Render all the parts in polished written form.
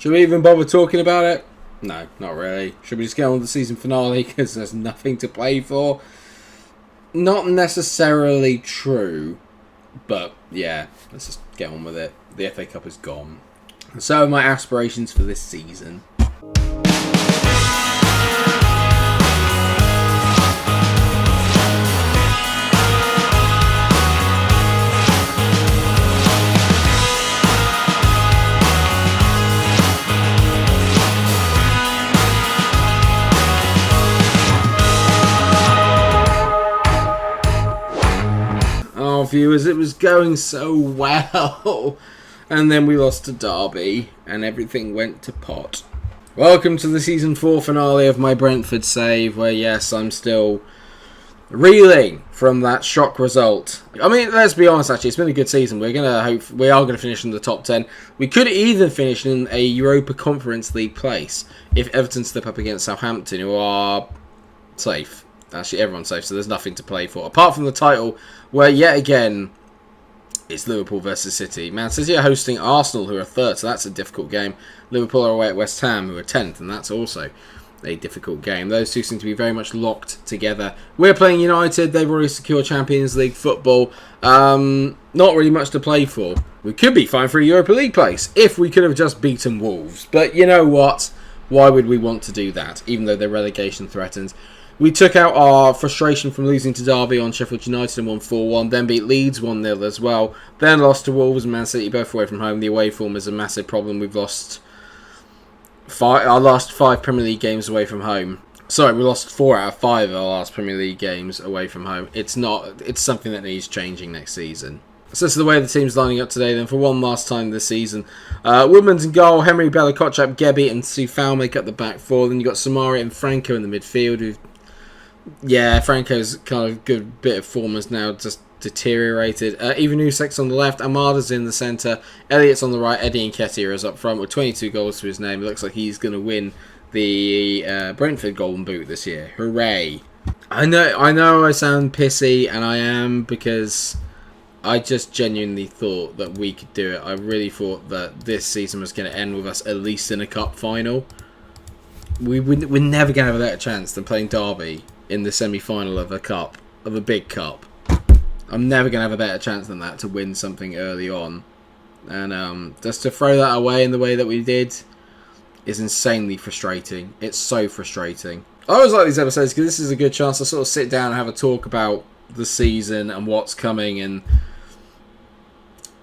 Should we even bother talking about it? No, not really. Should we just get on with the season finale because there's nothing to play for? Not necessarily true, but yeah, let's just get on with it. The FA Cup is gone. And so are my aspirations for this season. Viewers, it was going so well, and then we lost to Derby and everything went to pot. Welcome to the season 4 finale of my Brentford save, where yes, I'm still reeling from that shock result. I mean, let's be honest, actually it's been a good season. We are going to finish in the top 10. We could even finish in a Europa Conference League place if Everton slip up against Southampton, who are safe. Actually, everyone's safe, so there's nothing to play for. Apart from the title, where yet again, it's Liverpool versus City. Man City are hosting Arsenal, who are 3rd, so that's a difficult game. Liverpool are away at West Ham, who are 10th, and that's also a difficult game. Those two seem to be very much locked together. We're playing United. They've already secured Champions League football. Not really much to play for. We could be fine for a Europa League place if we could have just beaten Wolves. But you know what? Why would we want to do that, even though their relegation threatens? We took out our frustration from losing to Derby on Sheffield United and won 4-1, then beat Leeds 1-0 as well, then lost to Wolves and Man City, both away from home. The away form is a massive problem. We've lost our last 5 Premier League games away from home. Sorry, we lost 4 out of 5 of our last Premier League games away from home. It's something that needs changing next season. So this is the way the team's lining up today then for one last time this season. Woodman's in goal, Henry, Bella, Kotchap, Gebby and Soufal make up the back 4. Then you've got Samari and Franco in the midfield, who've Franco's kind of good bit of form has now just deteriorated. Even Usek's on the left, Amada's in the centre, Elliott's on the right, Eddie Nketiah is up front with 22 goals to his name. It looks like he's going to win the Brentford Golden Boot this year. Hooray! I know I sound pissy, and I am, because I just genuinely thought that we could do it. I really thought that this season was going to end with us at least in a cup final. We're never going to have a better chance than playing Derby in the semi-final of a big cup. I'm never going to have a better chance than that to win something early on. And just to throw that away in the way that we did is insanely frustrating. It's so frustrating. I always like these episodes because this is a good chance to sort of sit down and have a talk about the season and what's coming. And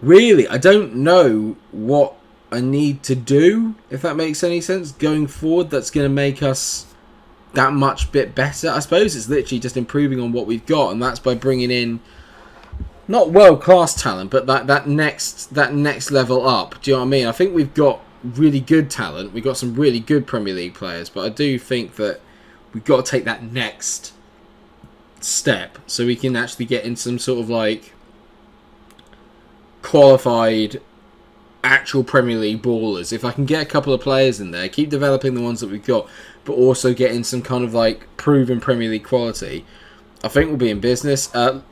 really, I don't know what I need to do, if that makes any sense, going forward that's going to make us that much bit better. I suppose it's literally just improving on what we've got, and that's by bringing in not world-class talent, but that next level up. Do you know what I mean? I think we've got really good talent. We've got some really good Premier League players, but I do think that we've got to take that next step so we can actually get in some sort of like qualified actual Premier League ballers. If I can get a couple of players in there, keep developing the ones that we've got, but also get in some kind of like proven Premier League quality, I think we'll be in business.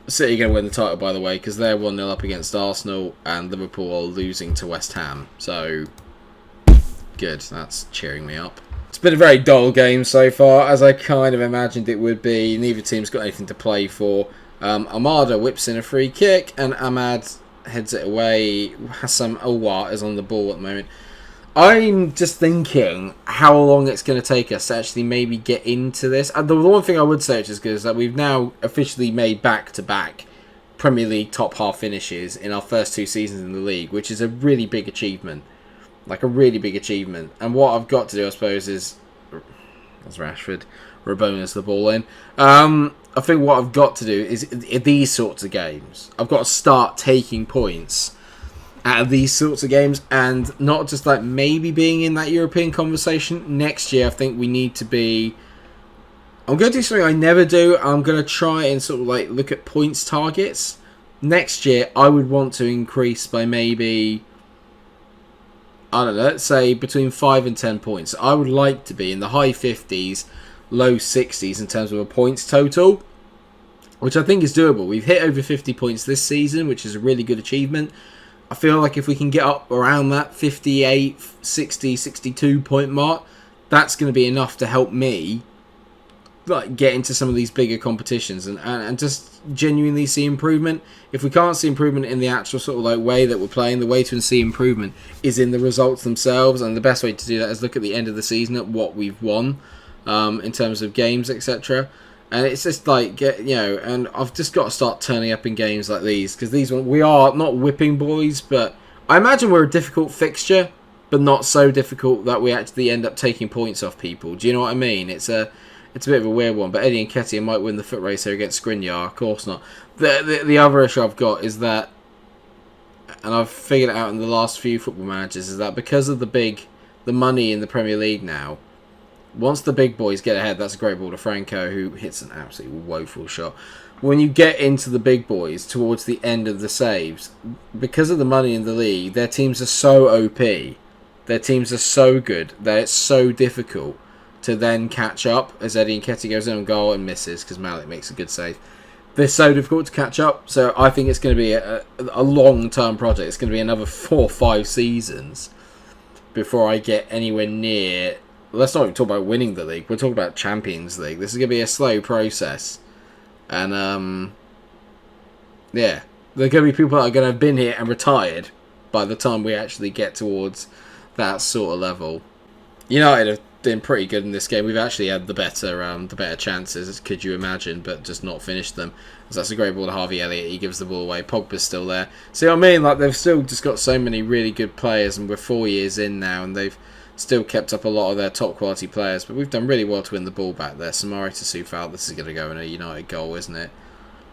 City are going to win the title, by the way, because they're 1-0 up against Arsenal and Liverpool are losing to West Ham. So, good. That's cheering me up. It's been a very dull game so far, as I kind of imagined it would be. Neither team's got anything to play for. Amada whips in a free kick, and Ahmad heads it away. Hassam Awar is on the ball at the moment. I'm just thinking how long it's going to take us to actually maybe get into this. And the one thing I would say, which is good, is that we've now officially made back-to-back Premier League top half finishes in our first 2 seasons in the league, which is a really big achievement. Like a really big achievement. And what I've got to do, I suppose, is... That's Rashford. Rabona's the ball in. I think what I've got to do is these sorts of games. I've got to start taking points out of these sorts of games and not just like maybe being in that European conversation. Next year, I think we need to be... I'm going to do something I never do. I'm going to try and sort of like look at points targets. Next year, I would want to increase by maybe... I don't know, let's say between 5 and 10 points. I would like to be in the high 50s, low 60s in terms of a points total, which I think is doable. We've hit over 50 points this season, which is a really good achievement. I feel like if we can get up around that 58, 60, 62 point mark, that's going to be enough to help me like get into some of these bigger competitions and just genuinely see improvement. If we can't see improvement in the actual sort of like way that we're playing, the way to see improvement is in the results themselves, and the best way to do that is look at the end of the season at what we've won in terms of games, etc. And it's just like, and I've just got to start turning up in games like these, because these ones, we are not whipping boys, but I imagine we're a difficult fixture, but not so difficult that we actually end up taking points off people. Do you know what I mean? It's a bit of a weird one, but Eddie Nketiah might win the foot race here against Skriniar. Of course not. The other issue I've got is that, and I've figured it out in the last few Football Managers, is that because of the money in the Premier League now, once the big boys get ahead, that's a great ball to Franco, who hits an absolutely woeful shot. When you get into the big boys towards the end of the saves, because of the money in the league, their teams are so OP, their teams are so good, that it's so difficult to then catch up as Eddie Nketiah goes in on goal and misses because Malik makes a good save. They're so difficult to catch up, so I think it's going to be a long-term project. It's going to be another 4 or 5 seasons before I get anywhere near... Let's not even talk about winning the league. We're talking about Champions League. This is going to be a slow process. And, yeah. There are going to be people that are going to have been here and retired by the time we actually get towards that sort of level. United have been pretty good in this game. We've actually had the better chances, could you imagine, but just not finished them. So that's a great ball to Harvey Elliott. He gives the ball away. Pogba's still there. See what I mean? Like, they've still just got so many really good players, and we're 4 years in now, and they've still kept up a lot of their top quality players, but we've done really well to win the ball back there. Samari to Soufal. This is going to go in a United goal, isn't it?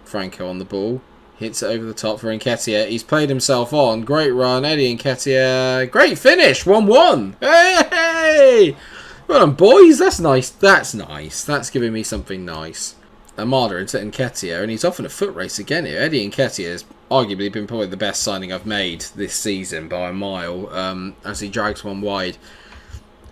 Franco on the ball. Hits it over the top for Nketiah. He's played himself on. Great run. Eddie Nketiah. Great finish. 1-1. Hey! Well done, boys. That's nice. That's nice. That's giving me something nice. Amada into Nketiah, and he's off in a foot race again here. Eddie Nketiah has arguably been probably the best signing I've made this season by a mile, as he drags one wide.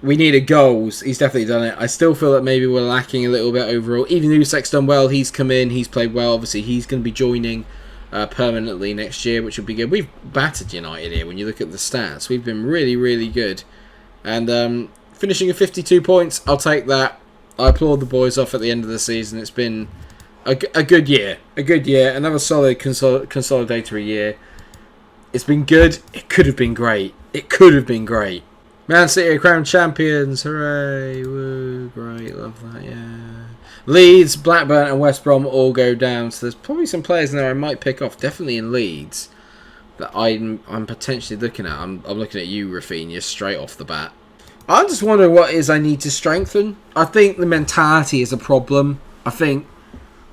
We needed goals. He's definitely done it. I still feel that maybe we're lacking a little bit overall. Even Usak's done well. He's come in. He's played well. Obviously, he's going to be joining permanently next year, which will be good. We've battered United here when you look at the stats. We've been really, really good. And finishing at 52 points, I'll take that. I applaud the boys off at the end of the season. It's been a good year. A good year. Another solid consolidatory year. It's been good. It could have been great. It could have been great. Man City are crowned champions. Hooray. Woo. Great. Love that. Yeah. Leeds, Blackburn and West Brom all go down. So there's probably some players in there I might pick off. Definitely in Leeds. That I'm potentially looking at. I'm looking at you, Rafinha, straight off the bat. I'm just wondering what it is I need to strengthen. I think the mentality is a problem. I think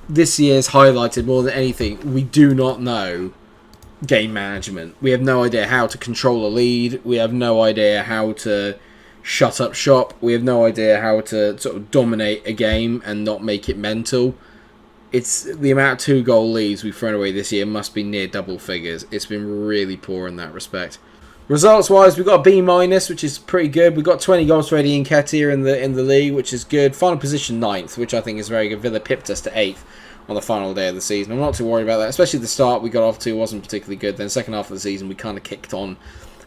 this year's highlighted more than anything. We do not know game management. We have no idea how to control a lead. We have no idea how to shut up shop. We have no idea how to sort of dominate a game and not make it mental. It's the amount of 2-goal leads we've thrown away this year must be near double figures. It's been really poor in that respect. Results-wise, we've got a B-, which is pretty good. We've got 20 goals for Eddie Nketiah in the league, which is good. Final position 9th, which I think is very good. Villa pipped us to 8th on the final day of the season. I'm not too worried about that, especially the start we got off to wasn't particularly good. Then second half of the season, we kind of kicked on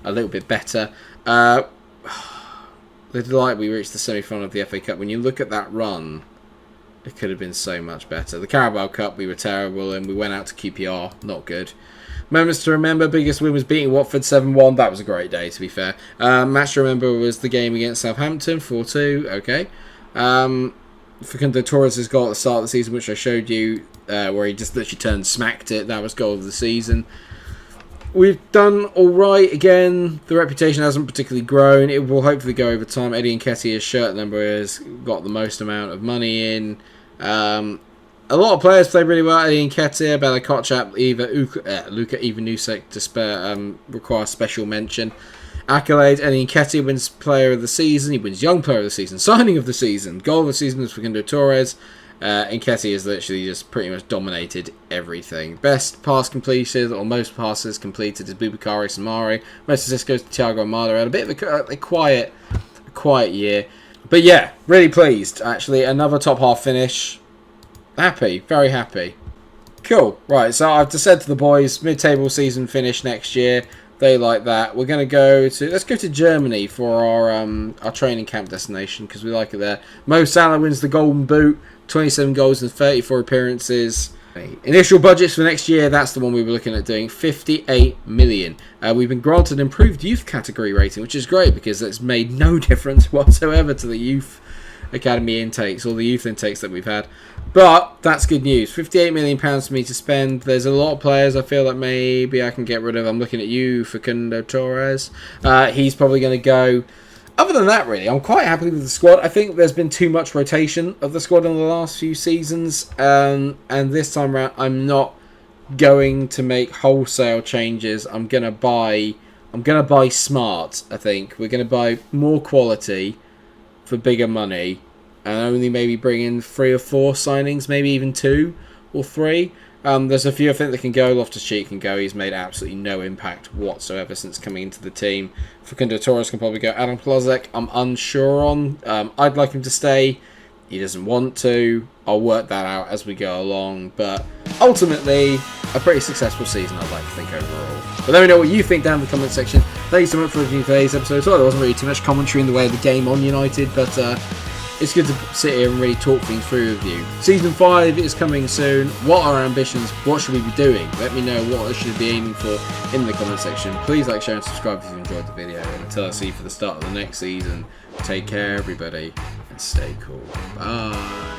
a little bit better. The delight we reached the semi-final of the FA Cup. When you look at that run, it could have been so much better. The Carabao Cup, we were terrible, and we went out to QPR. Not good. Moments to remember, biggest win was beating Watford 7-1. That was a great day, to be fair. Match to remember was the game against Southampton, 4-2. Okay. Facundo Torres' goal at the start of the season, which I showed you, where he just literally turned, smacked it. That was goal of the season. We've done alright. Again, the reputation hasn't particularly grown. It will hopefully go over time. Eddie Nketiah's shirt number has got the most amount of money in. A lot of players played really well. Eddie Nketiah, Bella Kotchap, Luka Ivanusek require special mention. Accolades, Eddie Nketiah wins Player of the Season. He wins Young Player of the Season. Signing of the Season. Goal of the Season is Facundo Torres. Nketiah has literally just pretty much dominated everything. Best pass completed, or most passes completed, is Boubakary Samari. Most assists goes to Thiago Almada. Had a bit of a quiet year. But yeah, really pleased, actually. Another top half finish. Happy, very happy. Cool. Right, so I've just said to the boys, mid-table season finish next year. They like that. We're going to let's go to Germany for our training camp destination because we like it there. Mo Salah wins the Golden Boot, 27 goals and 34 appearances. Initial budgets for next year, that's the one we were looking at doing, 58 million. We've been granted improved youth category rating, which is great because it's made no difference whatsoever to the youth academy intakes or the youth intakes that we've had. But that's good news. £58 million for me to spend. There's a lot of players I feel that maybe I can get rid of. I'm looking at you, Facundo Torres. He's probably going to go. Other than that, really, I'm quite happy with the squad. I think there's been too much rotation of the squad in the last few seasons. And this time around, I'm not going to make wholesale changes. I'm going to buy smart, I think. We're going to buy more quality for bigger money and only maybe bring in 3 or 4 signings, maybe even 2 or 3. There's a few I think that can go. Loftus-Cheek can go. He's made absolutely no impact whatsoever since coming into the team. Facundo Torres can probably go. Adam Plozek, I'm unsure on. I'd like him to stay. He doesn't want to. I'll work that out as we go along. But ultimately, a pretty successful season, I'd like to think, overall. But let me know what you think down in the comment section. Thank you so much for watching today's episode. Sorry there wasn't really too much commentary in the way of the game on United, but it's good to sit here and really talk things through with you. Season 5 is coming soon. What are our ambitions? What should we be doing? Let me know what I should be aiming for in the comment section. Please like, share and subscribe if you enjoyed the video. And until I see you for the start of the next season, take care everybody and stay cool. Bye.